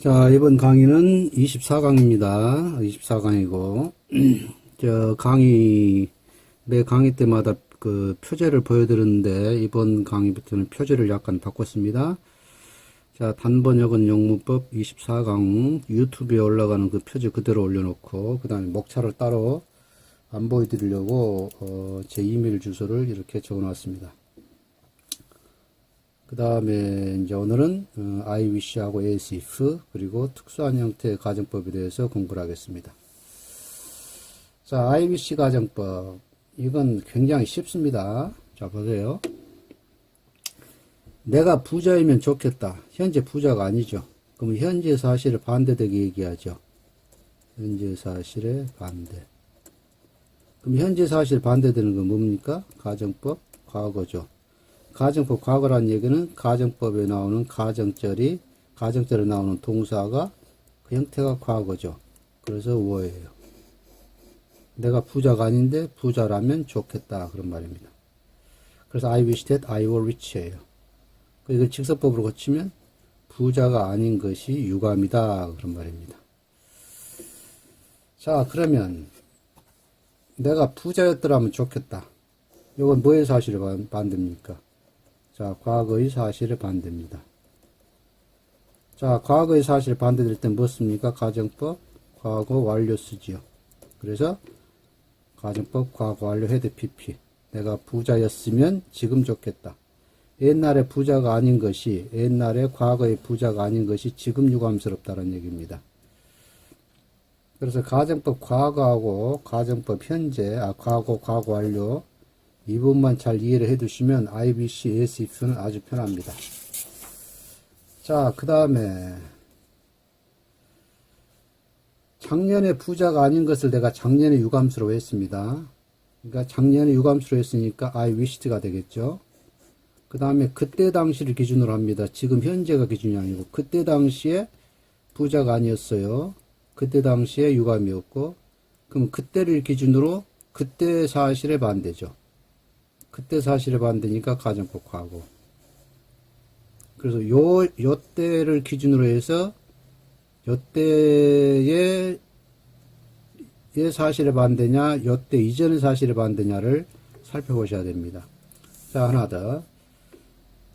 자, 이번 강의는 24강입니다. 24강이고, 매 강의 때마다 그 표제를 보여드렸는데, 이번 강의부터는 표제를 약간 바꿨습니다. 자, 단번역은 영문법 24강 유튜브에 올라가는 그 표제 그대로 올려놓고, 그 다음에 목차를 따로 안 보여드리려고, 제 이메일 주소를 이렇게 적어 놨습니다. 그 다음에 이제 오늘은 I wish하고 as if 그리고 특수한 형태의 가정법에 대해서 공부를 하겠습니다. 자, I wish 가정법 이건 굉장히 쉽습니다. 자, 보세요. 내가 부자이면 좋겠다. 현재 부자가 아니죠. 그럼 현재 사실에 반대되게 얘기하죠. 현재 사실에 반대. 그럼 현재 사실 반대되는 건 뭡니까? 가정법 과거죠. 가정법 과거란 얘기는 가정법에 나오는 가정절에 나오는 동사가 그 형태가 과거죠. 그래서 were. 내가 부자가 아닌데 부자라면 좋겠다 그런 말입니다. 그래서 I wish that I were rich예요. 이걸 직설법으로 고치면 부자가 아닌 것이 유감이다 그런 말입니다. 자, 그러면 내가 부자였더라면 좋겠다. 이건 뭐의 사실에 반대입니까? 자, 과거의 사실에 반대입니다. 자, 과거의 사실에 반대될 땐 뭐 씁니까? 가정법 과거 완료 쓰지요. 그래서 가정법 과거 완료 해대 PP. 내가 부자였으면 지금 좋겠다. 옛날에 부자가 아닌 것이, 옛날에 과거의 부자가 아닌 것이 지금 유감스럽다는 얘기입니다. 그래서 가정법 과거하고 가정법 현재, 과거 완료 이 부분만 잘 이해를 해 두시면 I wish as if는 아주 편합니다. 자, 그 다음에 작년에 부자가 아닌 것을 내가 작년에 유감스러워 했습니다. 그러니까 작년에 유감스러워 했으니까 I wished가 되겠죠. 그 다음에 그때 당시를 기준으로 합니다. 지금 현재가 기준이 아니고 그때 당시에 부자가 아니었어요. 그때 당시에 유감이었고, 그럼 그때를 기준으로 그때 사실에 반대죠. 그때 사실에 반대니까 가정법 과거. 그래서 요 때를 기준으로 해서 요 때의 사실에 반대냐, 요 때 이전의 사실에 반대냐를 살펴보셔야 됩니다. 자, 하나 더.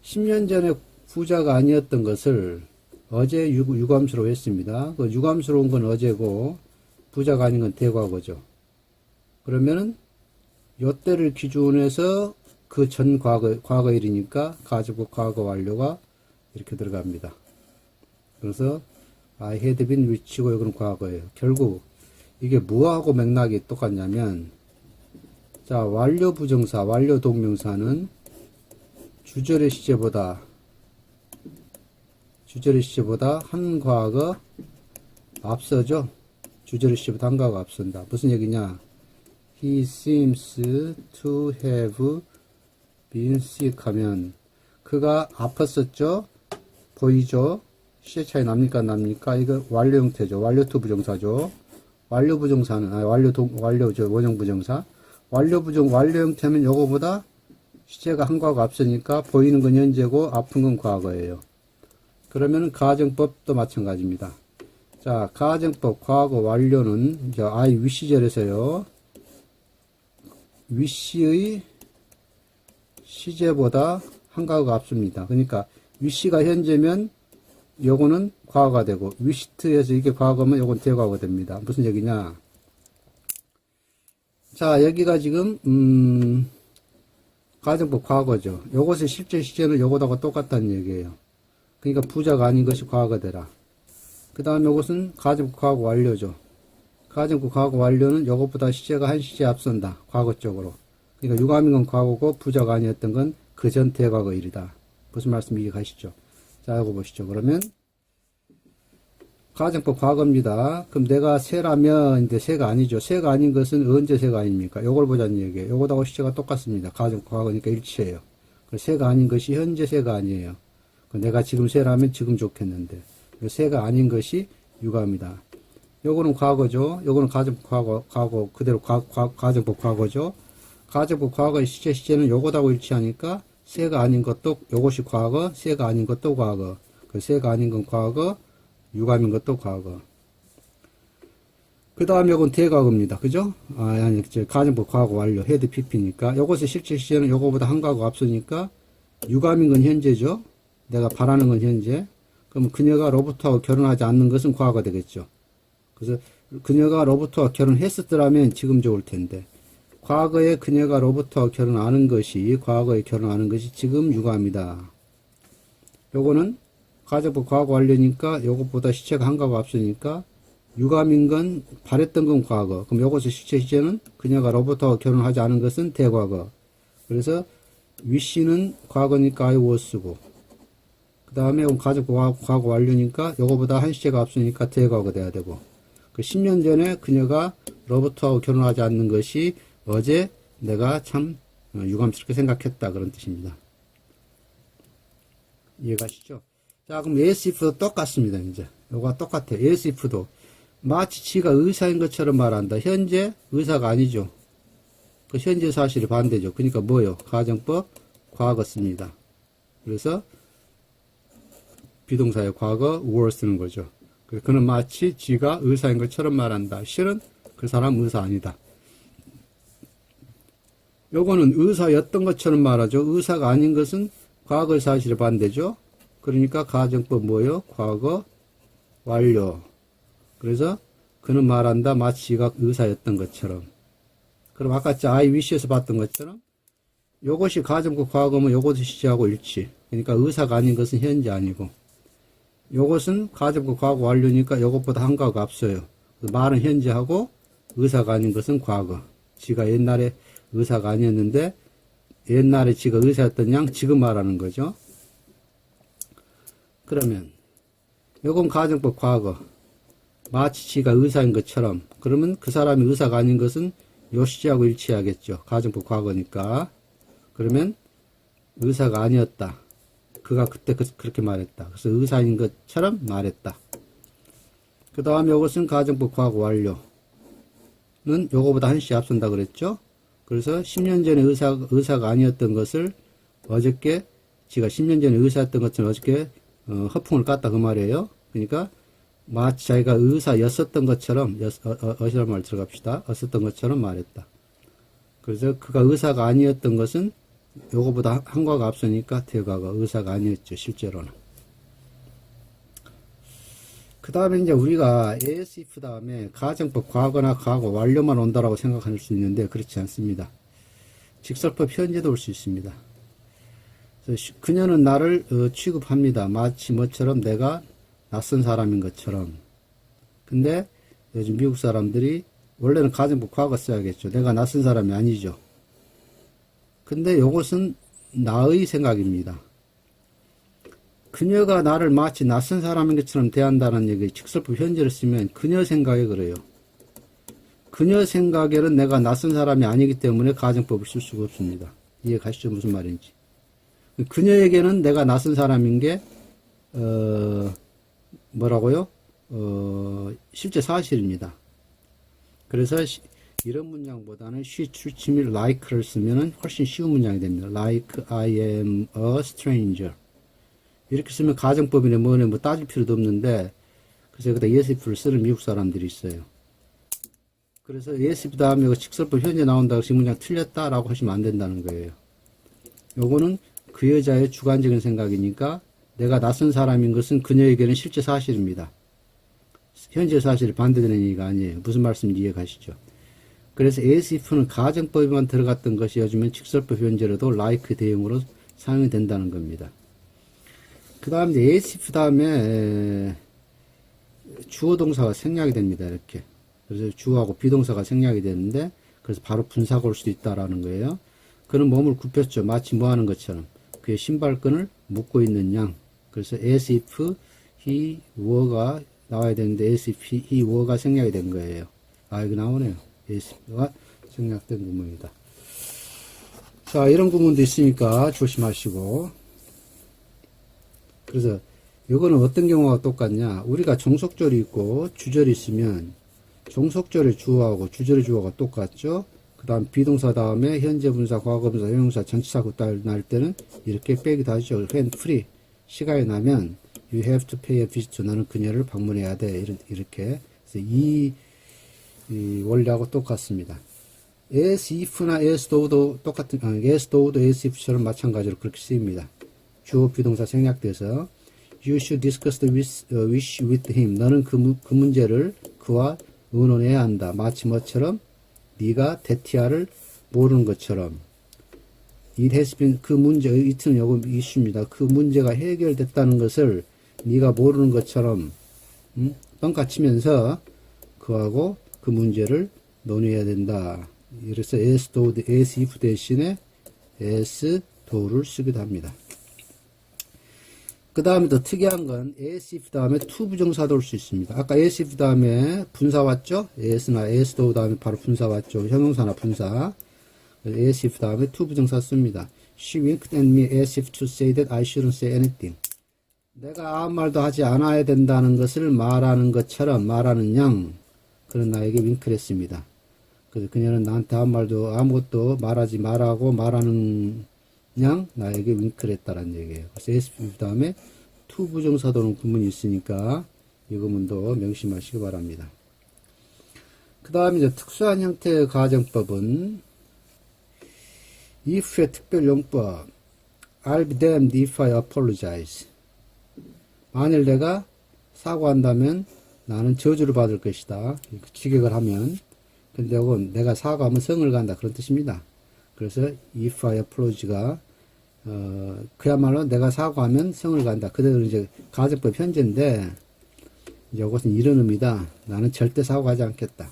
10년 전에 부자가 아니었던 것을 어제 유감스러워 했습니다. 그 유감스러운 건 어제고 부자가 아닌 건 대과거죠. 그러면은 요 때를 기준해서 그 전 과거일이니까 가정법 과거 완료가 이렇게 들어갑니다. 그래서 I had been rich고 이건 과거예요. 결국 이게 뭐하고 맥락이 똑같냐면, 자, 완료 부정사, 완료 동명사는 주절의 시제보다 한 과거 앞서죠. 주절의 시제보다 한 과거 앞선다. 무슨 얘기냐? He seems to have been sick 하면 그가 아팠었죠. 보이죠? 시제 차이 납니까? 이거 완료 형태죠. 완료 투 부정사죠. 완료 부정사는 완료죠. 원형 부정사. 완료 형태면 요거보다 시제가 한 과거 앞서니까 보이는 건 현재고 아픈 건 과거예요. 그러면 가정법도 마찬가지입니다. 자, 가정법 과거 완료는 이제 I wish절에서요. wish의 시제보다 한 과거가 앞섭니다. 그러니까 wish가 현재면 요거는 과거가 되고 wished에서 이게 과거면 요건 대과거가 됩니다. 무슨 얘기냐? 자, 여기가 지금 가정법 과거죠. 요것의 실제 시제는 요것하고 똑같다는 얘기예요. 그러니까 부자가 아닌 것이 과거가 되라. 그 다음에 요것은 가정법 과거 완료죠. 가정법 과거 완료는 요것보다 시제가 한 시제 앞선다. 과거 쪽으로. 그러니까 유감인 건 과거고 부자가 아니었던 건 그 전 대과거 일이다. 무슨 말씀 이해가시죠? 자, 이거 보시죠. 그러면 가정법 과거입니다. 그럼 내가 새라면 이제 새가 아니죠. 새가 아닌 것은 언제 새가 아닙니까? 요걸 보자는 얘기예요. 요것하고 시제가 똑같습니다. 가정법 과거니까 일치해요. 새가 아닌 것이 현재 새가 아니에요. 내가 지금 새라면 지금 좋겠는데 새가 아닌 것이 유감이다. 요거는 과거죠. 요거는 가정법 과거 그대로 가정법 과거죠. 가정법 과거의 시제는 요것하고 일치하니까 새가 아닌 것도 요것이 과거, 새가 아닌 것도 과거. 그 새가 아닌 건 과거, 유감인 것도 과거. 그 다음에 이건 대과거입니다. 그죠? 아니, 가정법 과거 완료. 헤드 PP니까. 요것의 실제 시제는 요거보다 한 과거 앞서니까 유감인 건 현재죠. 내가 바라는 건 현재. 그럼 그녀가 로봇하고 결혼하지 않는 것은 과거 되겠죠. 그래서 그녀가 로봇하고 결혼했었더라면 지금 좋을 텐데. 과거에 그녀가 로봇하고 결혼하는 것이, 과거에 결혼하는 것이 지금 유감이다. 요거는 가정법 과거 완료니까 요것보다 시체가 한 과거 앞서니까 유감인 건 바랬던 건 과거. 그럼 요것의 실제 시제는 그녀가 로봇하고 결혼하지 않은 것은 대과거. 그래서 wish는 과거니까 I was고 그 다음에 가정법 과거 완료니까 요거보다 한 시제가 앞서니까 대과거 돼야 되고 그 10년 전에 그녀가 로봇하고 결혼하지 않는 것이 어제 내가 참 유감스럽게 생각했다 그런 뜻입니다. 이해가시죠? 자, 그럼 else if도 똑같습니다. 이제 요거가 똑같아요. else if도 마치 지가 의사인 것처럼 말한다. 현재 의사가 아니죠. 그 현재 사실이 반대죠. 그러니까 뭐요? 가정법 과거 씁니다. 그래서 비동사의 과거 were 쓰는 거죠. 그는 마치 지가 의사인 것처럼 말한다. 실은 그 사람 의사 아니다. 요거는 의사였던 것처럼 말하죠. 의사가 아닌 것은 과거의 사실이 반대죠. 그러니까 가정법 뭐요? 과거 완료. 그래서 그는 말한다. 마치 지가 의사였던 것처럼. 그럼 아까 I wish에서 봤던 것처럼 요것이 가정법 과거면 요것이 시제하고 일치. 그러니까 의사가 아닌 것은 현재 아니고 요것은 가정법 과거 완료니까 요것보다 한 과거 앞서요. 말은 현재하고 의사가 아닌 것은 과거. 지가 옛날에 의사가 아니었는데 옛날에 지가 의사였던 양 지금 말하는 거죠. 그러면 요건 가정법 과거. 마치 지가 의사인 것처럼. 그러면 그 사람이 의사가 아닌 것은 요 시제하고 일치해야겠죠. 가정법 과거니까. 그러면 의사가 아니었다. 그가 그때 그렇게 말했다. 그래서 의사인 것처럼 말했다. 그 다음에 이것은 가정법 과거 완료는 요거보다 한 시제 앞선다 그랬죠. 그래서 10년 전에 의사가 아니었던 것을 어저께 지가 10년 전에 의사였던 것처럼 어저께 허풍을 깠다 그 말이에요. 그러니까 마치 자기가 의사였었던 것처럼 어시란 말 들어갑시다. 었었던 것처럼 말했다. 그래서 그가 의사가 아니었던 것은 요거보다 한 과거 앞서니까 대과거 의사가 아니었죠. 실제로는. 그 다음에 이제 우리가 as if 다음에 가정법 과거나 과거 완료만 온다라고 생각할 수 있는데 그렇지 않습니다. 직설법 현재도 올 수 있습니다. 그래서 그녀는 나를 취급합니다. 마치 뭐처럼 내가 낯선 사람인 것처럼. 근데 요즘 미국 사람들이 원래는 가정법 과거 써야겠죠. 내가 낯선 사람이 아니죠. 근데 요것은 나의 생각입니다. 그녀가 나를 마치 낯선 사람인 것처럼 대한다는 얘기, 직설법 현재를 쓰면 그녀 생각에 그래요. 그녀 생각에는 내가 낯선 사람이 아니기 때문에 가정법을 쓸 수가 없습니다. 이해 가시죠? 무슨 말인지. 그녀에게는 내가 낯선 사람인 게, 뭐라고요? 실제 사실입니다. 그래서 이런 문장보다는 she treats me like를 쓰면 훨씬 쉬운 문장이 됩니다. Like I am a stranger. 이렇게 쓰면 가정법이네 뭐네 뭐 따질 필요도 없는데 그래서 여기다 yes if를 쓰는 미국 사람들이 있어요. 그래서 yes if 다음에 직설법 현재 나온다고 해서 이 문장 틀렸다라고 하시면 안 된다는 거예요. 요거는 그 여자의 주관적인 생각이니까 내가 낯선 사람인 것은 그녀에게는 실제 사실입니다. 현재 사실이 반대되는 얘기가 아니에요. 무슨 말씀인지 이해 가시죠? 그래서 as if는 가정법에만 들어갔던 것이 요즘은 직설법 현재로도 like 대용으로 사용이 된다는 겁니다. 그 다음에 as if 다음에 주어 동사가 생략이 됩니다. 이렇게. 그래서 주어하고 비동사가 생략이 되는데 그래서 바로 분사가 올 수도 있다라는 거예요. 그는 몸을 굽혔죠. 마치 뭐 하는 것처럼. 그의 신발끈을 묶고 있는 양. 그래서 as if he were가 나와야 되는데 as if he were가 생략이 된 거예요. 아, 이거 나오네요. as if가 생략된 구문이다. 자, 이런 구문도 있으니까 조심하시고. 그래서 이거는 어떤 경우가 똑같냐? 우리가 종속절이 있고 주절이 있으면 종속절의 주어하고 주절의 주어가 똑같죠? 그 다음 비동사 다음에 현재 분사, 과거 분사, 형용사, 전치사 날 때는 이렇게 빼기도 하죠. when free 시간이 나면 You have to pay a visit to. 너는 그녀를 방문해야 돼. 이렇게. 그래서 이 원리하고 똑같습니다. as if나 as though도 똑같은, as though도 as if처럼 마찬가지로 그렇게 쓰입니다. 주어 비동사 생략돼서 You should discuss the wish with him. 너는 그 문제를 그와 의논해야 한다. 마치 뭐처럼 네가 데티아를 모르는 것처럼. It has been, 그 문제, it는 요거 이슈입니다. 그 문제가 해결됐다는 것을 네가 모르는 것처럼 뻥까치면서 그하고 그 문제를 논의해야 된다. 그래서 as though, as if 대신에 as though를 쓰기도 합니다. 그 다음에 더 특이한 건 as if 다음에 to 부정사도 올 수 있습니다. 아까 as if 다음에 분사 왔죠? as나 as though 다음에 바로 분사 왔죠? 형용사나 분사. as if 다음에 to 부정사 씁니다. She winked at me as if to say that I shouldn't say anything. 내가 아무 말도 하지 않아야 된다는 것을 말하는 것처럼 말하는 양 그는 나에게 윙크를 했습니다. 그래서 그녀는 나한테 아무것도 말하지 말라고 말하는 양 나에게 윙크를 했다라는 얘기예요. 그래서 as if 다음에 to 부정사도는 구문이 있으니까 이 구문도 명심하시기 바랍니다. 그 다음에 이제 특수한 형태의 가정법은 if의 특별용법 I'll be damned if I apologize. 만일 내가 사과한다면 나는 저주를 받을 것이다. 직역을 하면. 근데 이건 내가 사과하면 성을 간다. 그런 뜻입니다. 그래서 if I apologize가 그야말로 내가 사과하면 성을 간다. 그대로 이제 가정법 현재인데 이것은 이런 의미다. 나는 절대 사과하지 않겠다.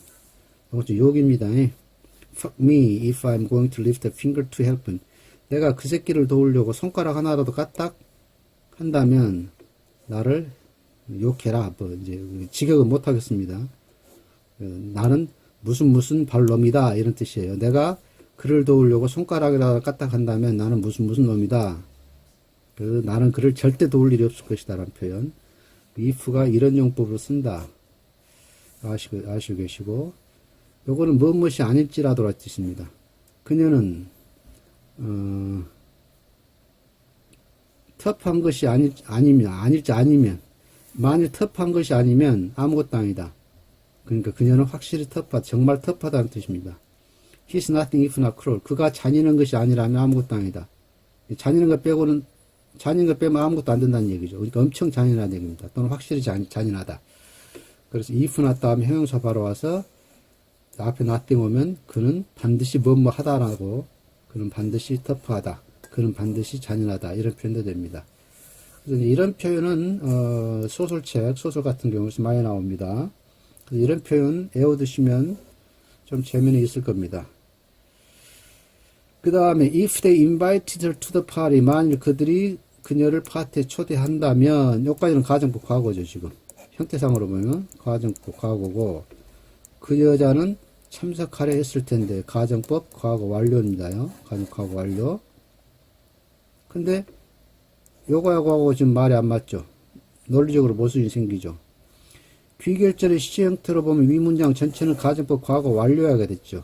이것은 욕입니다. Fuck me if I'm going to lift a finger to help him. 내가 그 새끼를 도우려고 손가락 하나라도 까딱 한다면 나를 욕해라. 뭐 이제 직역은 못 하겠습니다. 나는 무슨 발놈이다 이런 뜻이에요. 내가 그를 도우려고 손가락이라도 까딱 한다면 나는 무슨 놈이다. 그래서 나는 그를 절대 도울 일이 없을 것이다 라는 표현. if가 이런 용법으로 쓴다. 아시고 계시고 요거는 무엇이 아닐지라도라 뜻입니다. 그녀는 터프한 것이 아니면 만일 터프한 것이 아니면 아무것도 아니다. 그러니까 그녀는 확실히 정말 터프하다는 뜻입니다. He's nothing if not cruel. 그가 잔인한 것이 아니라면 아무것도 아니다. 잔인한 것 빼면 아무것도 안 된다는 얘기죠. 그러니까 엄청 잔인한 얘기입니다. 또는 확실히 잔인하다. 그래서 if not 다음에 형용사 바로 와서 앞에 nothing 오면 그는 반드시 뭐뭐 하다라고, 그는 반드시 터프하다, 그는 반드시 잔인하다 이런 표현도 됩니다. 그래서 이런 표현은 소설 같은 경우에서 많이 나옵니다. 이런 표현 외워두시면 좀 재미는 있을 겁니다. 그 다음에 if they invited her to the party, 만일 그들이 그녀를 파티에 초대한다면, 여기까지는 가정법 과거죠. 지금 형태상으로 보면 가정법 과거고, 그 여자는 참석하려 했을 텐데 가정법 과거 완료입니다요. 가정법 과거 완료. 근데 요거하고 지금 말이 안 맞죠. 논리적으로 모순이 생기죠. 귀결절의 시제 형태로 보면 위 문장 전체는 가정법 과거 완료하게 됐죠.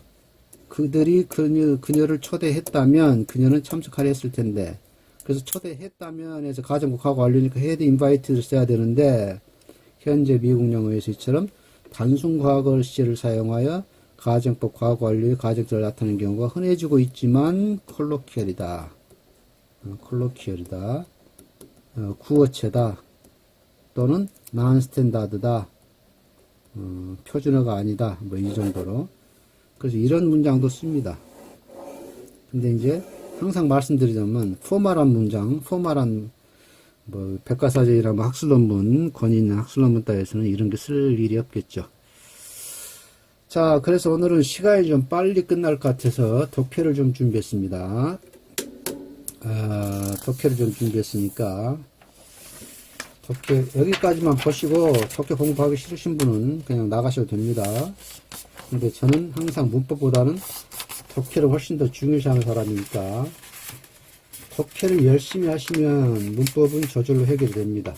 그들이 그녀를 초대했다면 그녀는 참석하려 했을 텐데, 그래서 초대했다면 해서 가정법 과거 완료니까 had invited를 써야 되는데, 현재 미국 영어에서 이처럼 단순 과거 시제를 사용하여 가정법 과거 완료의 가정절을 나타내는 경우가 흔해지고 있지만 콜로키얼이다. 구어체다. 또는 난스탠다드다. 표준어가 아니다. 뭐 이 정도로. 그래서 이런 문장도 씁니다. 근데 이제 항상 말씀드리자면 포멀한 문장, 포멀한 뭐 백과사전이나 뭐 학술논문, 권위 있는 학술논문 따위에서는 이런 게 쓸 일이 없겠죠. 자, 그래서 오늘은 시간이 좀 빨리 끝날 것 같아서 독해를 좀 준비했습니다. 독해를 좀 준비했으니까 독해 여기까지만 보시고 독해 공부하기 싫으신 분은 그냥 나가셔도 됩니다. 근데 저는 항상 문법보다는 독해를 훨씬 더 중요시하는 사람이니까 독해를 열심히 하시면 문법은 저절로 해결이 됩니다.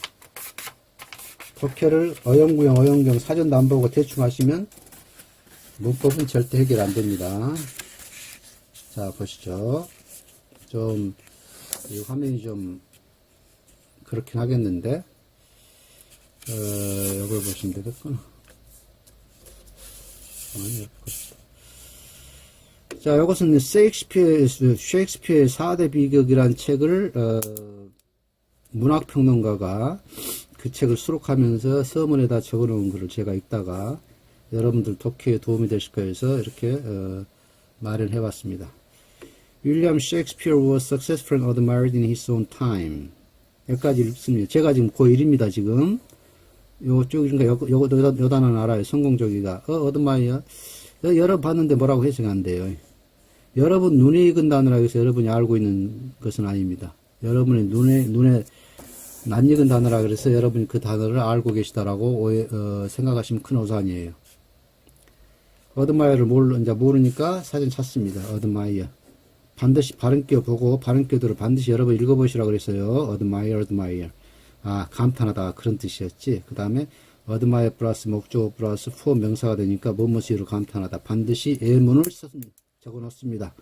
독해를 어영부영 어영경 사전도 안 보고 대충 하시면 문법은 절대 해결 안 됩니다. 자, 보시죠. 이 화면이 좀 그렇긴 하겠는데, 이걸 보시면 되겠구나. 자, 이것은 셰익스피어의 4대 비극이라는 책을, 문학평론가가 그 책을 수록하면서 서문에다 적어 놓은 글을 제가 읽다가 여러분들 독해에 도움이 되실 거예요 해서 이렇게, 마련해 봤습니다. William Shakespeare was successful and admired in his own time. 여기까지 읽습니다. 제가 지금 고1입니다, 지금. 요쪽, 그러니까 요 단어는 알아요. 성공적이가. 어드마이어. 여러분 봤는데 뭐라고 해석이 안 돼요. 여러분 눈에 익은 단어라고 해서 여러분이 알고 있는 것은 아닙니다. 여러분의 눈에 낯 익은 단어라 그래서 여러분이 그 단어를 알고 계시다라고 생각하시면 큰 오산이에요. 어드마이어를 모르니까 사진 찾습니다. 어드마이어. 반드시 발음표 보고 발음표들을 반드시 여러분 읽어보시라고 그랬어요. admire. 아, 감탄하다. 그런 뜻이었지. 그 다음에 admire 플러스 목적어 플러스 for 명사가 되니까 뭐뭐시로 감탄하다. 반드시 예문을 적어 놓습니다.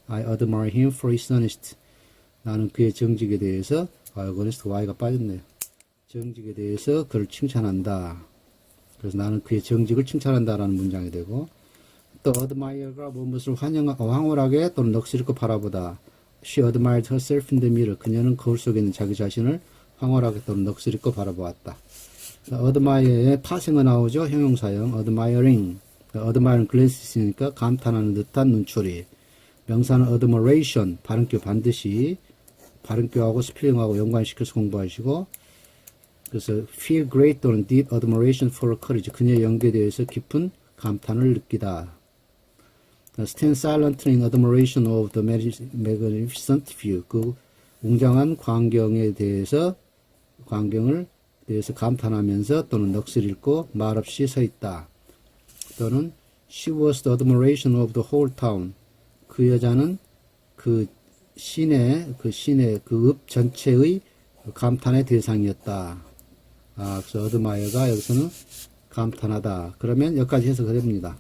I admire him for his honesty. 나는 그의 정직에 대해서, honest Y가 빠졌네요. 정직에 대해서 그를 칭찬한다. 그래서 나는 그의 정직을 칭찬한다라는 문장이 되고, 또 admire가 무엇을 황홀하게 또는 넋을 잃고 바라보다. She admired herself in the mirror. 그녀는 거울 속에 있는 자기 자신을 황홀하게 또는 넋을 잃고 바라보았다. admire의 파생어 나오죠. 형용사형 admiring. admiring glances니까 감탄하는 듯한 눈초리. 명사는 admiration. 발음표 반드시 발음표하고 스펠링하고 연관시켜서 공부하시고, 그래서 feel great 또는 deep admiration for her courage. 그녀의 연기에 대해서 깊은 감탄을 느끼다. stand silently in admiration of the magnificent view. 그 웅장한 광경을 대해서 감탄하면서 또는 넋을 잃고 말없이 서 있다. 또는 she was the admiration of the whole town. 그 여자는 그 시내 그 읍 전체의 감탄의 대상이었다. 그래서 어드마이어가 여기서는 감탄하다. 그러면 여기까지 해석이 됩니다.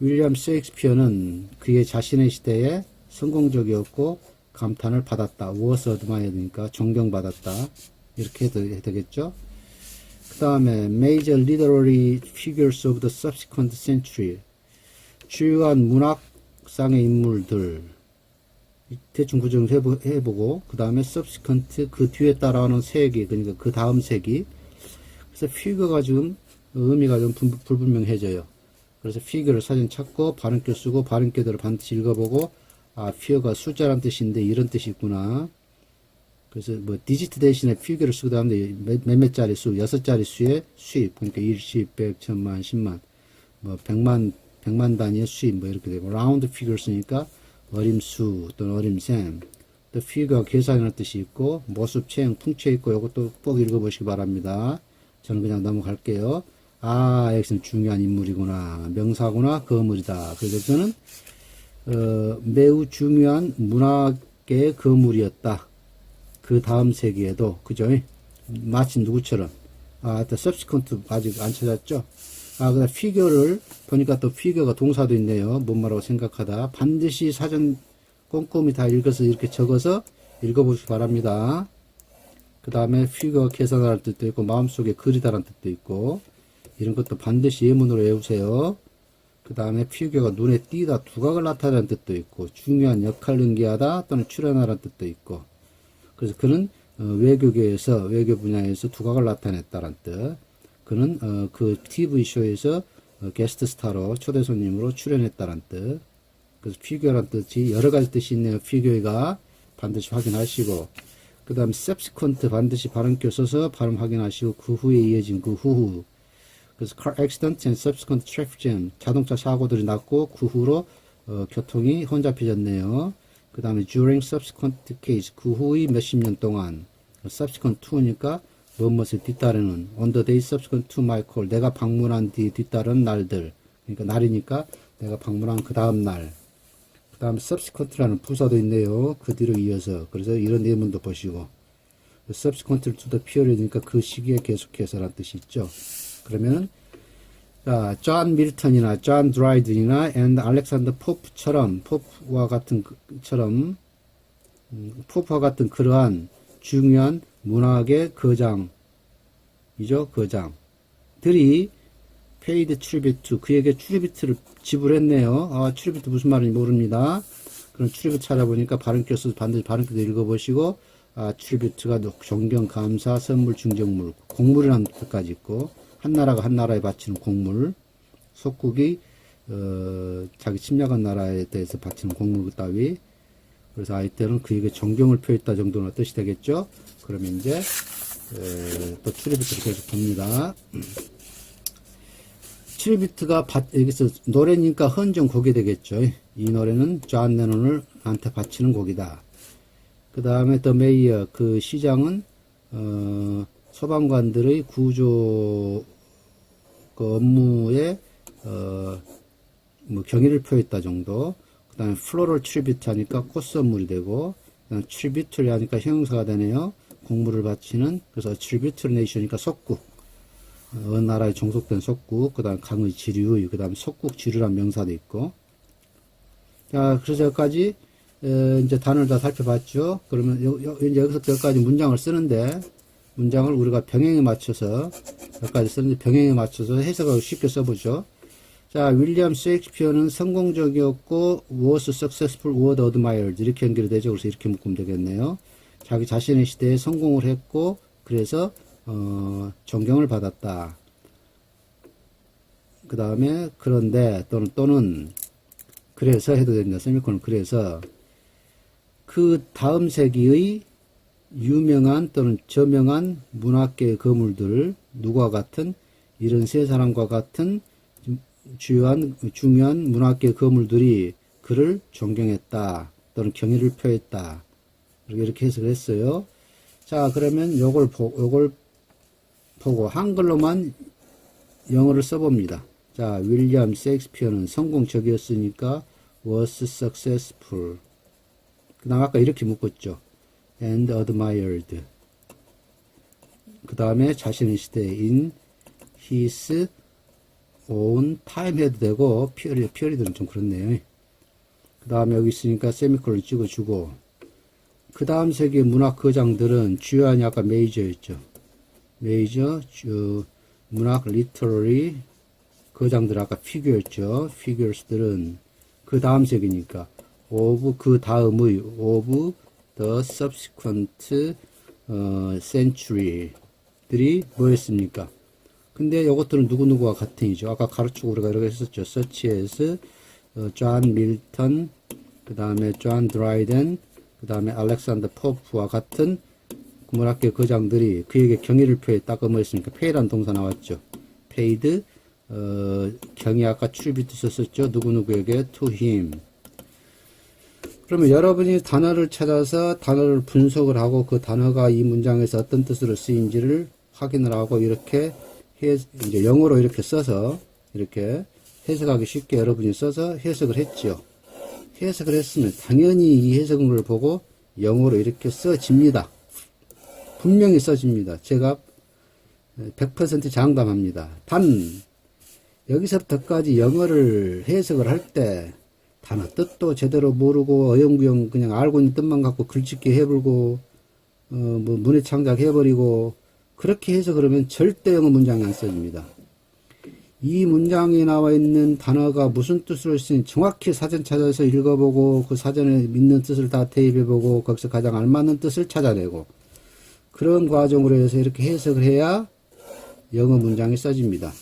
윌리엄 셰익스피어는 그의 자신의 시대에 성공적이었고 감탄을 받았다. was admired니까 존경받았다. 이렇게 해도 되겠죠. 그 다음에 major literary figures of the subsequent century. 주요한 문학상의 인물들 대충 구정 해보고 그 다음에 subsequent 그 뒤에 따라오는 세기, 그러니까 그 다음 세기. 그래서 figure가 지금 의미가 좀 불분명해져요. 그래서 figure를 사진 찾고 발음표 쓰고 발음표들을 반드시 읽어보고, figure가 숫자란 뜻인데 이런 뜻이 있구나. 그래서 뭐 디지트 대신에 figure를 쓰기도 하는데 몇몇 자리 수, 6자리 수의 수입, 그러니까 1, 10, 100, 1000만, 10만, 뭐 100만 단위의 수입 뭐 이렇게 되고, round figure 쓰니까 어림수 또는 어림셈. 또 figure가 계산이라는 뜻이 있고, 모습, 체형, 풍채 있고, 이것도 꼭 읽어보시기 바랍니다. 저는 그냥 넘어갈게요. 여기서는 중요한 인물이구나. 명사구나. 거물이다. 그래서 저는, 매우 중요한 문학계의 거물이었다. 그 다음 세기에도, 그죠? 마치 누구처럼. 또 subsequent 아직 안 찾았죠? 그다음 figure를 보니까 또 figure가 동사도 있네요. 뭔 말하고 생각하다. 반드시 사전 꼼꼼히 다 읽어서 이렇게 적어서 읽어보시기 바랍니다. 그 다음에 figure가 계산하는 뜻도 있고, 마음속에 그리다라는 뜻도 있고, 이런 것도 반드시 예문으로 외우세요. 그 다음에 figure가 눈에 띄다, 두각을 나타내는 뜻도 있고, 중요한 역할을 연기하다 또는 출연하라는 뜻도 있고, 그래서 그는 외교계에서, 외교 분야에서 두각을 나타냈다는 뜻. 그는 그 TV쇼에서 게스트 스타로 초대 손님으로 출연했다는 뜻. 그래서 figure란 뜻이 여러 가지 뜻이 있네요. figure가 반드시 확인하시고, 그 다음에 subsequent 반드시 발음표 써서 발음 확인하시고, 그 후에 이어진 그 후후. 그래서 car accident and subsequent traffic jam. 자동차 사고들이 났고 그 후로 교통이 혼잡해졌네요. 그 다음에 during subsequent case. 그 후의 몇십 년 동안. subsequent to니까 무엇을 뒤따르는. on the day subsequent to my call. 내가 방문한 뒤 뒤따른 날들. 그러니까 날이니까 내가 방문한 그 다음 날. 그 다음 subsequent라는 부사도 있네요. 그 뒤로 이어서. 그래서 이런 예문도 보시고. subsequent to the period니까 그 시기에 계속해서라는 뜻이 있죠. 그러면 존 밀턴이나 존 드라이든이나 and 알렉산더 포프처럼 포프와 같은 그러한 중요한 문학의 거장 이죠. 거장들이 paid tribute, 그에게 트리뷰트를 지불했네요. 아, 트리뷰트 무슨 말인지 모릅니다. 그럼 트리뷰트 찾아보니까 발음표 써서 반드시 발음표도 읽어보시고, 아, 트리뷰트가 존경, 감사, 선물, 증정물, 공물이라는 뜻까지 있고, 한 나라가 한 나라에 바치는 공물, 속국이 자기 침략한 나라에 대해서 바치는 공물 따위. 그래서 아이때는 그에게 존경을 표했다 정도는 뜻이 되겠죠. 그러면 이제 또 트리뷰트를 계속 봅니다. 트리뷰트가 여기서 노래니까 헌정곡이 되겠죠. 이 노래는 존 레논을 한테 바치는 곡이다. 그 다음에 더 메이어, 그 시장은 소방관들의 구조 그 업무에 뭐 경의를 표했다 정도. 그 다음에 플로럴 트리뷰트 하니까 꽃 선물이 되고, 그 다음에 트리뷰트리 하니까 형용사가 되네요. 공물을 바치는. 그래서 트리뷰트리 네이션이니까 속국, 어느 나라에 종속된 속국, 그 다음 강의 지류, 그 다음에 속국 지류란 명사도 있고. 자, 그래서 여기까지 이제 단어를 다 살펴봤죠. 그러면 이제 여기서부터 여기까지 문장을 쓰는데, 문장을 우리가 병행에 맞춰서 여기까지 쓰는데, 병행에 맞춰서 해석하고 쉽게 써보죠. 자, 윌리엄 셰익스피어는 성공적이었고 was successful, was admired, 이렇게 연결이 되죠. 그래서 이렇게 묶으면 되겠네요. 자기 자신의 시대에 성공을 했고 그래서 존경을 받았다. 그 다음에 그런데 또는 그래서 해도 된다. 세미콜론. 그래서 그 다음 세기의 유명한 또는 저명한 문학계의 거물들, 누구와 같은, 이런 세 사람과 같은 중요한 문학계 거물들이 그를 존경했다 또는 경의를 표했다, 이렇게 해석을 했어요. 자, 그러면 요걸 보고 한글로만 영어를 써봅니다. 자, 윌리엄 셰익스피어는 성공적이었으니까 was successful. 그 다음 아까 이렇게 묶었죠. and admired. 그 다음에 자신의 시대에 in his own time 해도 되고, 피어리들은 좀 그렇네요. 그 다음에 여기 있으니까 세미콜을 찍어주고, 그 다음 세기의 문학 거장들은 주요한이 아까 메이저였죠. 메이저, 문학 리터러리 거장들 아까 피규어였죠. 피규어스들은 그 다음 세기니까 of, 그 다음의 of the subsequent century들이 뭐였습니까? 근데 요것들은 누구누구와 같은이죠. 아까 가르치고 우리가 이렇게 했었죠. such as 존 밀턴, 그 다음에 존 드라이덴, 그 다음에 알렉산더 포프와 같은 문학계 거장들이 그에게 경의를 표했다. 그 뭐였습니까? pay란 동사 나왔죠. paid, 경의 아까 tribute 썼었죠. 누구누구에게 to him. 그러면 여러분이 단어를 찾아서 단어를 분석을 하고 그 단어가 이 문장에서 어떤 뜻으로 쓰인지를 확인을 하고 이렇게 이제 영어로 이렇게 써서 이렇게 해석하기 쉽게 여러분이 써서 해석을 했죠. 해석을 했으면 당연히 이 해석을 보고 영어로 이렇게 써집니다. 분명히 써집니다. 제가 100% 장담합니다. 단 여기서부터까지 영어를 해석을 할 때 단어 뜻도 제대로 모르고 어영부영 그냥 알고 있는 뜻만 갖고 글짓기 해버리고 뭐 문해 창작 해버리고 그렇게 해서 그러면 절대 영어 문장이 안 써집니다. 이 문장에 나와 있는 단어가 무슨 뜻으로 쓰는지 정확히 사전 찾아서 읽어보고 그 사전에 있는 뜻을 다 대입해보고 거기서 가장 알맞는 뜻을 찾아내고 그런 과정으로 해서 이렇게 해석을 해야 영어 문장이 써집니다.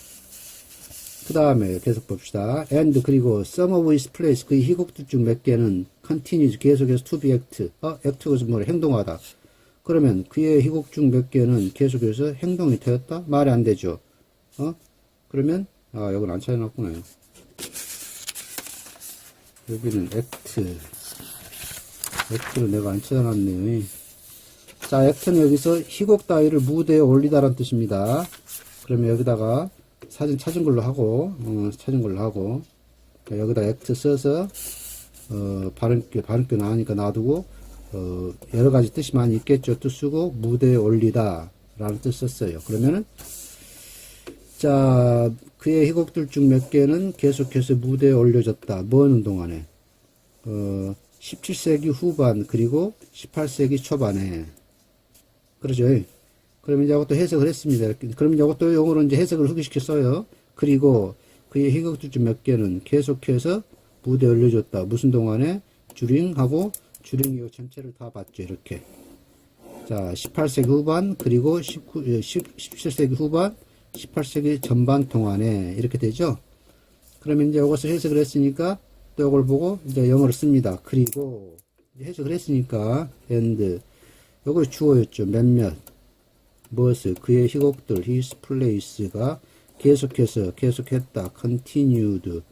그 다음에 계속 봅시다. and 그리고 some of his plays, 그 희곡들 중 몇 개는 continues, 계속해서 to be act, act가 뭐래, 행동하다. 그러면 그의 희곡 중 몇 개는 계속해서 행동이 되었다? 말이 안 되죠. 그러면 여기는 안 찾아놨구나요. 여기는 act를 내가 안 찾아놨네요. 자, act는 여기서 희곡 따위를 무대에 올리다라는 뜻입니다. 그러면 여기다가 사진 찾은 걸로 하고 여기다 act 써서 발음표 나오니까 놔두고 여러 가지 뜻이 많이 있겠죠. 뜻 쓰고 무대에 올리다 라는 뜻 썼어요. 그러면은 자, 그의 희곡들 중 몇 개는 계속해서 무대에 올려졌다. 뭐 하는 동안에 17세기 후반 그리고 18세기 초반에 그러죠. 그러면 이제 이것도 해석을 했습니다. 이렇게. 그러면 이것도 요거는 이제 해석을 흡기시켜 써요. 그리고 그의 희곡들 중 몇 개는 계속해서 무대에 올려줬다. 무슨 동안에? 듀링하고 듀링 이 전체를 다 봤죠. 이렇게. 자, 18세기 후반, 그리고 17세기 후반, 18세기 전반 동안에 이렇게 되죠. 그러면 이제 이것을 해석을 했으니까 또 이걸 보고 이제 영어를 씁니다. 그리고 해석을 했으니까 and 이걸 주어였죠. 몇몇 무엇을 그의 희곡들 his place가 계속했다. continued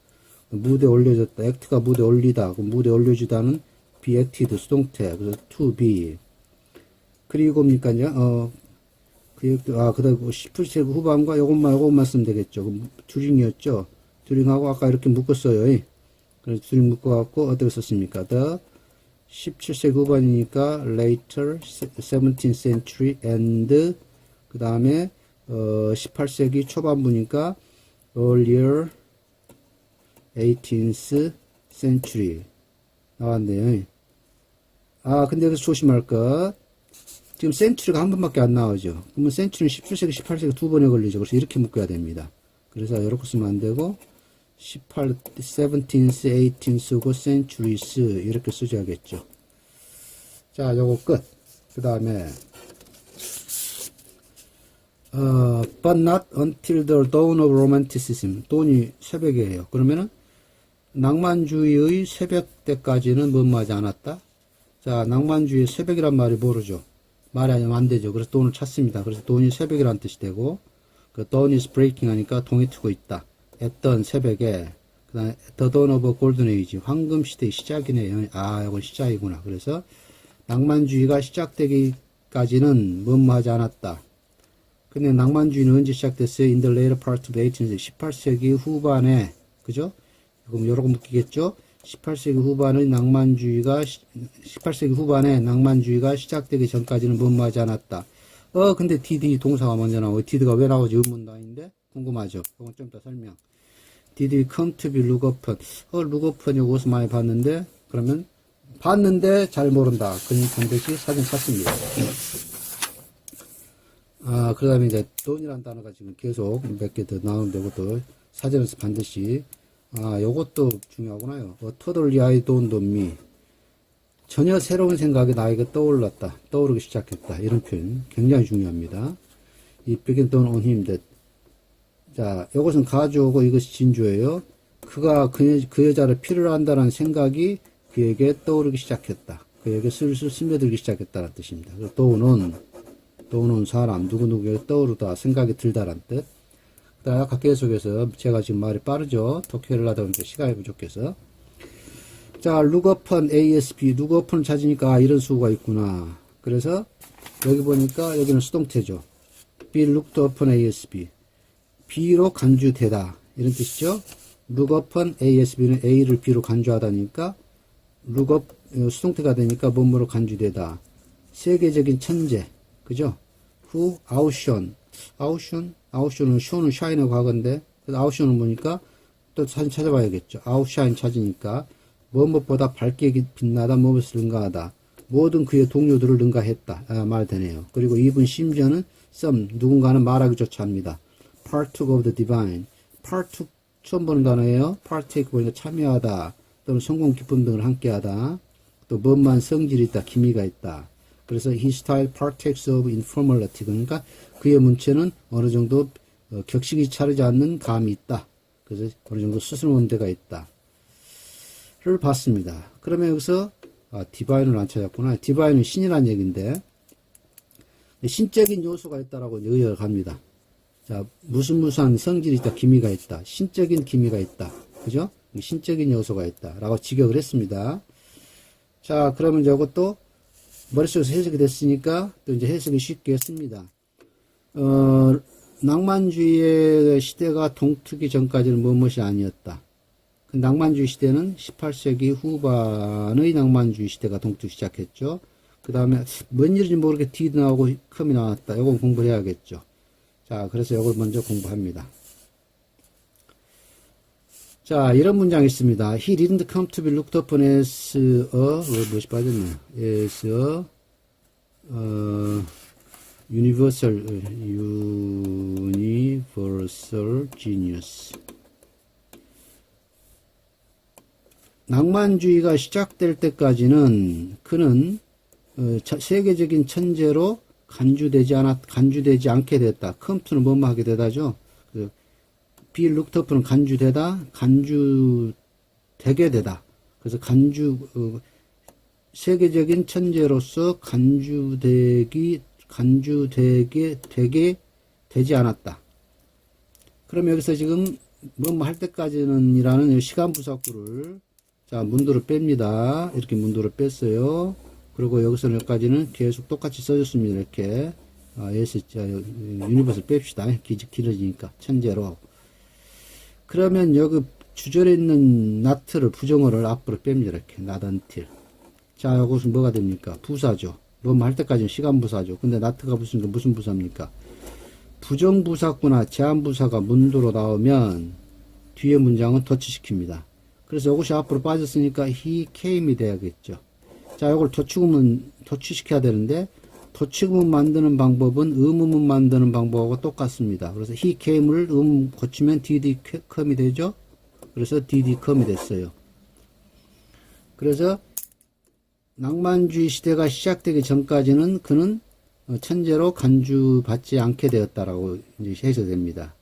무대 올려졌다. act가 무대 올리다. 무대 올려주다는 be acted 수동태. 그래서 to be. 그리고 뭡니까 이제 그다음 17세기 후반과 요것만 쓰면 되겠죠. 그럼 듀링이었죠. 듀링하고 아까 이렇게 묶었어요. 그래서 듀링 묶어갖고 어떻게 썼습니까? The 17세기 후반이니까 later 17th century and 그 다음에 18세기 초반부니까 earlier 18th century 나왔네요. 근데 여기서 조심할 것. 지금 센츄리가 한 번밖에 안 나오죠. 그러면 센츄리는 17세기, 18세기 두 번에 걸리죠. 그래서 이렇게 묶어야 됩니다. 그래서 이렇게 쓰면 안 되고 17th, 18th고 centuries 이렇게 쓰셔야겠죠. 자, 요거 끝. 그 다음에 but not until the dawn of romanticism. dawn이 새벽이에요. 그러면은 낭만주의의 새벽 때까지는 뭐하지 않았다. 자, 낭만주의의 새벽이란 말이 모르죠. 말이 아니면 안 되죠. 그래서 돈을 찾습니다. 그래서 돈이 새벽이라는 뜻이 되고, 그 dawn is breaking 하니까 동이 트고 있다. 했던 새벽에, 그 다음에 the dawn of golden age, 황금 시대의 시작이네요. 이건 시작이구나. 그래서 낭만주의가 시작되기까지는 뭐하지 않았다. 근데 낭만주의는 언제 시작됐어요? In the later part of 18세기 후반에, 그죠? 그럼 요렇게 묶이겠죠? 18세기 후반의 낭만주의가 18세기 후반에 낭만주의가 시작되기 전까지는 뭐하지 않았다. 근데 did 동사가 먼저 나오고 did가 왜 나오지? 의문다인데 궁금하죠. 이건 좀 더 설명. did we come to be look upon? look upon 이것을 많이 봤는데 그러면 봤는데 잘 모른다. 그러니 반드시 사진 찾습니다. 그 다음에 이제 돈이라는 단어가 지금 계속 몇 개 더 나오는데 이것도 사진에서 반드시 요것도 중요하구나요. totally I don't know me. 전혀 새로운 생각이 나에게 떠오르기 시작했다. 이런 표현 굉장히 중요합니다. 이 begin don't on him that. 자, 요것은 가주어고 이것이 진주예요. 그가 그 여자를 필요로 한다는 생각이 그에게 떠오르기 시작했다. 그에게 슬슬 스며들기 시작했다는 뜻입니다. 또는 사람, 누구누구에게 떠오르다, 생각이 들다란 뜻. 아까 계속해서 제가 지금 말이 빠르죠. 독해를 하다 보니까 시간이 부족해서. 자, look upon ASB. look upon 찾으니까 이런 수가 있구나. 그래서 여기 보니까 여기는 수동태죠. be looked upon ASB. B로 간주되다. 이런 뜻이죠. look upon ASB는 A를 B로 간주하다니까 look up 수동태가 되니까 뭐뭐로 간주되다. 세계적인 천재. 그죠? who outshone 쇼는 샤인의 과거인데, outshon은 뭐니까, 또 사진 찾아봐야겠죠. outshine 찾으니까, 무엇보다 밝게 빛나다, 무엇을 능가하다. 모든 그의 동료들을 능가했다. 말 되네요. 그리고 even 심지어는 some, 누군가는 말하기조차 합니다. partook of the divine. partook, 처음 보는 단어예요. partake 보니까 참여하다, 또는 성공 기쁨 등을 함께하다. 또 뭔만 성질이 있다, 기미가 있다. 그래서 his style partakes of informality. 그러니까 그의 문체는 어느 정도 격식이 차르지 않는 감이 있다. 그래서 어느 정도 스스로운 데가 있다. 를 봤습니다. 그러면 여기서 디바인을 안 찾았구나. 디바인은 신이란 얘기인데 신적인 요소가 있다라고 의역을 합니다. 자, 무수한 성질이 있다, 기미가 있다. 신적인 기미가 있다. 그죠? 신적인 요소가 있다. 라고 직역을 했습니다. 자, 그러면 이것도 머릿속에서 해석이 됐으니까 또 이제 해석이 쉽게 했습니다. 낭만주의의 시대가 동트기 전까지는 무엇이 아니었다. 그 낭만주의 시대는 18세기 후반의 낭만주의 시대가 동트기 시작했죠. 그 다음에 뭔 일인지 모르게 did 나오고 come이 나왔다. 이건 공부해야겠죠. 자, 그래서 이걸 먼저 공부합니다. 자, 이런 문장이 있습니다. He didn't come to be looked upon as 무엇이 빠졌네. as universal genius. 낭만주의가 시작될 때까지는 그는 세계적인 천재로 간주되지 않게 됐다. 컴투는 뭐뭐 하게 되다죠. 빌 룩터프는 간주되게 되다. 그래서 세계적인 천재로서 간주되게 되지 않았다. 그럼 여기서 지금 뭐뭐 할 때까지는 이라는 시간 부사구를 자, 문도를 뺍니다. 이렇게 문도를 뺐어요. 그리고 여기서 여기까지는 계속 똑같이 써줬습니다. 이렇게. 유니버스를 뺍시다. 길어지니까. 천재로. 그러면 여기 주절에 있는 not를 부정어를 앞으로 뺍니다. 이렇게. not until. 자, 이것은 뭐가 됩니까? 부사죠. 뭐뭐 할 때까지는 시간 부사죠. 근데 not가 붙으니까 무슨 부사입니까? 부정부사구나 제한부사가 문도로 나오면 뒤에 문장은 덧치시킵니다. 그래서 이것이 앞으로 빠졌으니까 he came이 돼야겠죠. 자, 이걸 덧치시켜야 되는데, 덧치구문 만드는 방법은 의문문 만드는 방법하고 똑같습니다. 그래서 he came을 고치면 did come이 되죠. 그래서 did come이 됐어요. 그래서 낭만주의 시대가 시작되기 전까지는 그는 천재로 간주받지 않게 되었다라고 이제 해석됩니다.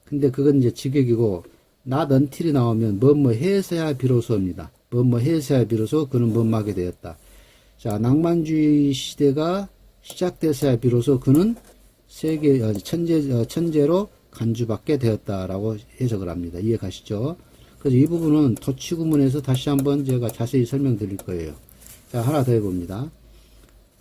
근데 그건 이제 직역이고, not until이 나오면 뭐뭐 해서야 비로소입니다. 뭐뭐 해서야 비로소 그는 뭐뭐 하게 되었다. 자, 낭만주의 시대가 시작돼서야 비로소 그는 천재로 간주받게 되었다라고 해석을 합니다. 이해 가시죠? 그래서 이 부분은 덧치구문에서 다시 한번 제가 자세히 설명드릴 거예요. 자, 하나 더 해봅니다.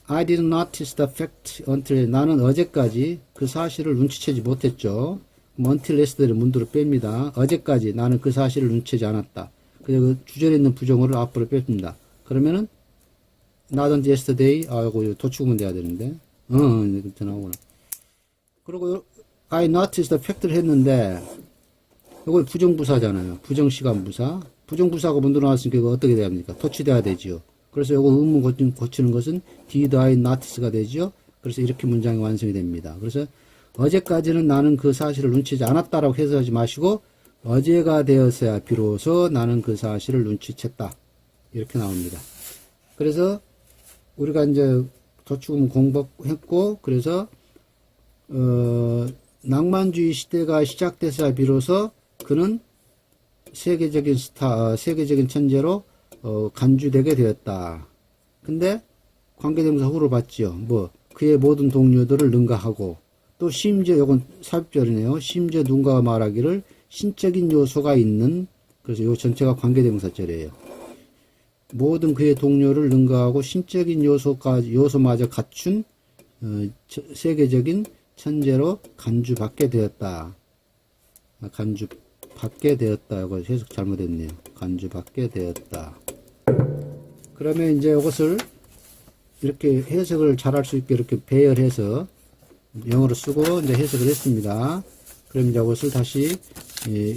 I didn't notice the fact until 나는 어제까지 그 사실을 눈치채지 못했죠. until yesterday를 문도로 뺍니다. 어제까지 나는 그 사실을 눈치채지 않았다. 그리고 그 주절에 있는 부정어를 앞으로 뺍니다. 그러면은 not until yesterday 이거 도축하면 돼야 되는데 이렇게 나오구나. 그리고 I noticed the fact를 했는데 이거 부정부사잖아요. 부정시간부사. 부정부사가 문도 나왔으니까 이거 어떻게 돼야 합니까? 도치돼야 되지요. 그래서 이거 의문 고치는 것은 did I notice가 되죠. 그래서 이렇게 문장이 완성이 됩니다. 그래서 어제까지는 나는 그 사실을 눈치채지 않았다라고 해석하지 마시고 어제가 되었어야 비로소 나는 그 사실을 눈치챘다. 이렇게 나옵니다. 그래서 우리가 이제 도축음 공부했고 그래서 낭만주의 시대가 시작돼서야 비로소 그는 세계적인 세계적인 천재로 간주되게 되었다. 근데 관계대명사 후를 봤지요. 뭐 그의 모든 동료들을 능가하고 또 심지어 이건 삽입절이네요. 심지어 누군가가 말하기를 신적인 요소가 있는 그래서 요 전체가 관계대명사절이에요. 모든 그의 동료를 능가하고 신적인 요소마저 갖춘 세계적인 천재로 간주받게 되었다. 간주받게 되었다. 이거 해석 잘못했네요. 간주받게 되었다. 그러면 이제 이것을 이렇게 해석을 잘할 수 있게 이렇게 배열해서 영어로 쓰고 이제 해석을 했습니다. 그럼 이제 이것을 다시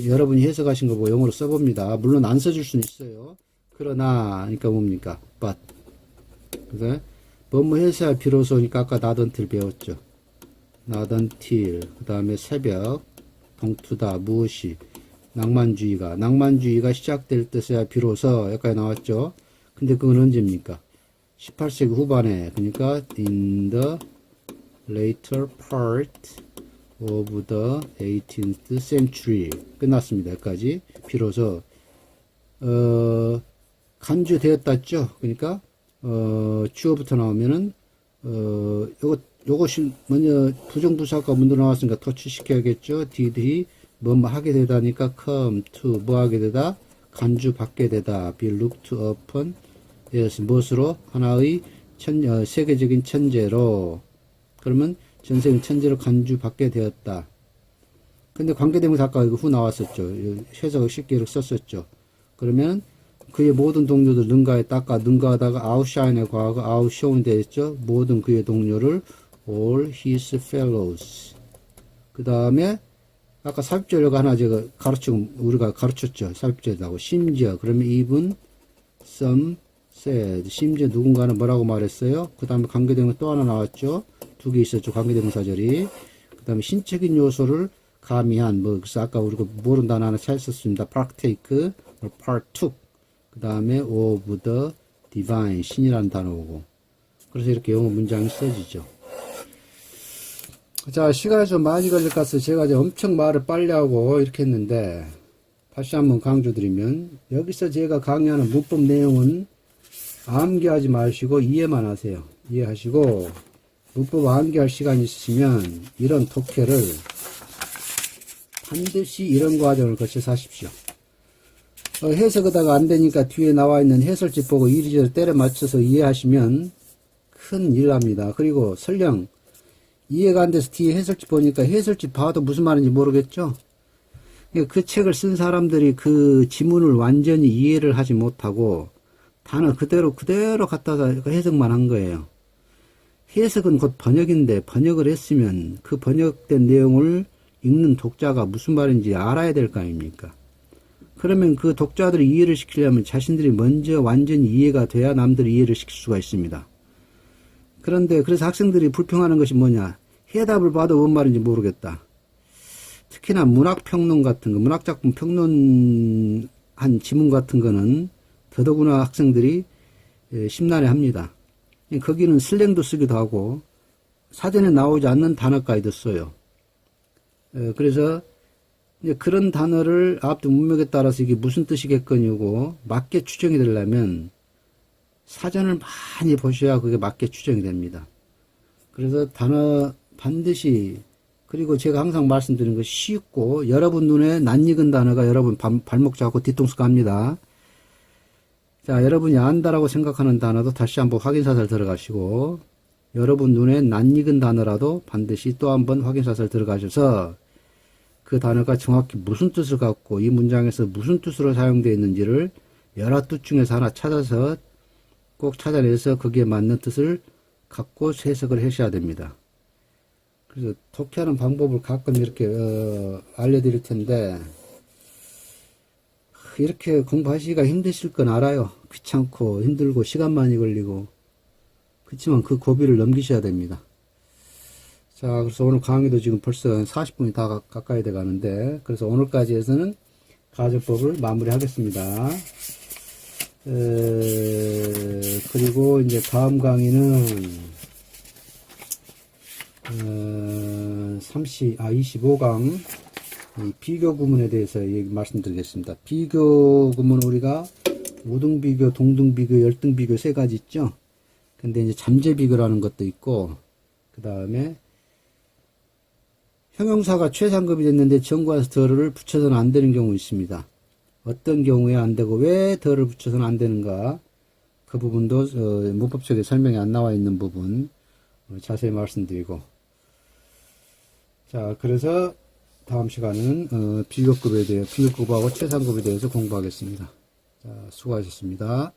여러분이 해석하신 거 보고 영어로 써봅니다. 물론 안 써줄 수는 있어요. 그러나 그러니까 뭡니까? but 그래서 뭐뭐 해서야 비로소니까 아까 not until 배웠죠. not until 그 다음에 새벽 동투다 무엇이 낭만주의가 시작될 때서야 비로소 여기까지 나왔죠. 근데 그건 언제입니까? 18세기 후반에 그러니까 in the later part of the 18th century 끝났습니다. 여기까지 비로소 간주되었다죠. 그러니까 주어부터 나오면은 요것이 먼저 부정부사가 문도 나왔으니까 터치시켜야겠죠. did he 뭐뭐 하게 되다니까 come to 뭐 하게 되다 간주받게 되다 be looked upon yes 무엇으로 하나의 세계적인 천재로 그러면 전세계적인 천재로 간주받게 되었다. 근데 관계대명사 아까 이거 후 나왔었죠. 해석을 쉽게 이렇게 썼었죠. 그러면 그의 모든 동료들 능가했다. 아까 능가하다가 outshine의 과거가 outshone 되었죠. 모든 그의 동료를 all his fellows. 그 다음에 아까 삽입절과 하나 제가 우리가 가르쳤죠. 삽입절이라고. 심지어 그러면 even some said. 심지어 누군가는 뭐라고 말했어요. 그 다음에 관계되면 또 하나 나왔죠. 두 개 있었죠. 관계대명사절이. 그 다음에 신체적인 요소를 가미한, 그래서 아까 우리가 모르는 단어 하나 찾았었습니다. partake, partook. 그 다음에 of the divine, 신이라는 단어고. 그래서 이렇게 영어 문장이 써지죠. 자, 시간이 좀 많이 걸릴 것 같아서 제가 이제 엄청 말을 빨리 하고 이렇게 했는데, 다시 한번 강조드리면, 여기서 제가 강의하는 문법 내용은 암기하지 마시고 이해만 하세요. 이해하시고, 문법 암기할 시간이 있으시면, 이런 독해를 반드시 이런 과정을 거쳐서 하십시오. 해석하다가 안 되니까 뒤에 나와 있는 해설집 보고 이리저리 때려 맞춰서 이해하시면 큰 일 납니다. 그리고 설령 이해가 안 돼서 뒤에 해설집 보니까 해설집 봐도 무슨 말인지 모르겠죠? 그 책을 쓴 사람들이 그 지문을 완전히 이해를 하지 못하고 단어 그대로 갖다가 해석만 한 거예요. 해석은 곧 번역인데 번역을 했으면 그 번역된 내용을 읽는 독자가 무슨 말인지 알아야 될 거 아닙니까? 그러면 그 독자들이 이해를 시키려면 자신들이 먼저 완전히 이해가 돼야 남들이 이해를 시킬 수가 있습니다. 그런데 그래서 학생들이 불평하는 것이 뭐냐? 해답을 봐도 뭔 말인지 모르겠다. 특히나 문학평론 같은 거, 문학작품 평론한 지문 같은 거는 더더구나 학생들이 심란해합니다. 거기는 슬랭도 쓰기도 하고 사전에 나오지 않는 단어까지도 써요. 그래서 이제 그런 단어를 앞뒤 문맥에 따라서 이게 무슨 뜻이겠거니고 맞게 추정이 되려면 사전을 많이 보셔야 그게 맞게 추정이 됩니다. 그래서 단어 반드시, 그리고 제가 항상 말씀드리는 거 쉽고 여러분 눈에 낯익은 단어가 여러분 발목 잡고 뒤통수 갑니다. 자, 여러분이 안다라고 생각하는 단어도 다시 한번 확인사살 들어가시고 여러분 눈에 낯익은 단어라도 반드시 또 한번 확인사살 들어가셔서 그 단어가 정확히 무슨 뜻을 갖고 이 문장에서 무슨 뜻으로 사용되어 있는지를 여러 뜻 중에서 하나 찾아서 꼭 찾아내서 거기에 맞는 뜻을 갖고 해석을 하셔야 됩니다. 그래서 독해하는 방법을 가끔 이렇게 알려드릴 텐데 이렇게 공부하시기가 힘드실 건 알아요. 귀찮고 힘들고 시간 많이 걸리고 그렇지만 그 고비를 넘기셔야 됩니다. 자, 그래서 오늘 강의도 지금 벌써 40분이 다 가까이 돼 가는데 그래서 오늘까지 해서는 가정법을 마무리 하겠습니다. 그리고 이제 다음 강의는 25강 비교 구문에 대해서 말씀드리겠습니다. 비교 구문 우리가 우등 비교, 동등 비교, 열등 비교 세 가지 있죠. 근데 이제 잠재 비교라는 것도 있고 그 다음에 형용사가 최상급이 됐는데 정과에서 더를 붙여서는 안 되는 경우 있습니다. 어떤 경우에 안 되고 왜 더를 붙여서는 안 되는가 그 부분도 문법적인 설명이 안 나와 있는 부분 자세히 말씀드리고 자 그래서 다음 시간은 비교급에 대해 비교급하고 최상급에 대해서 공부하겠습니다. 자 수고하셨습니다.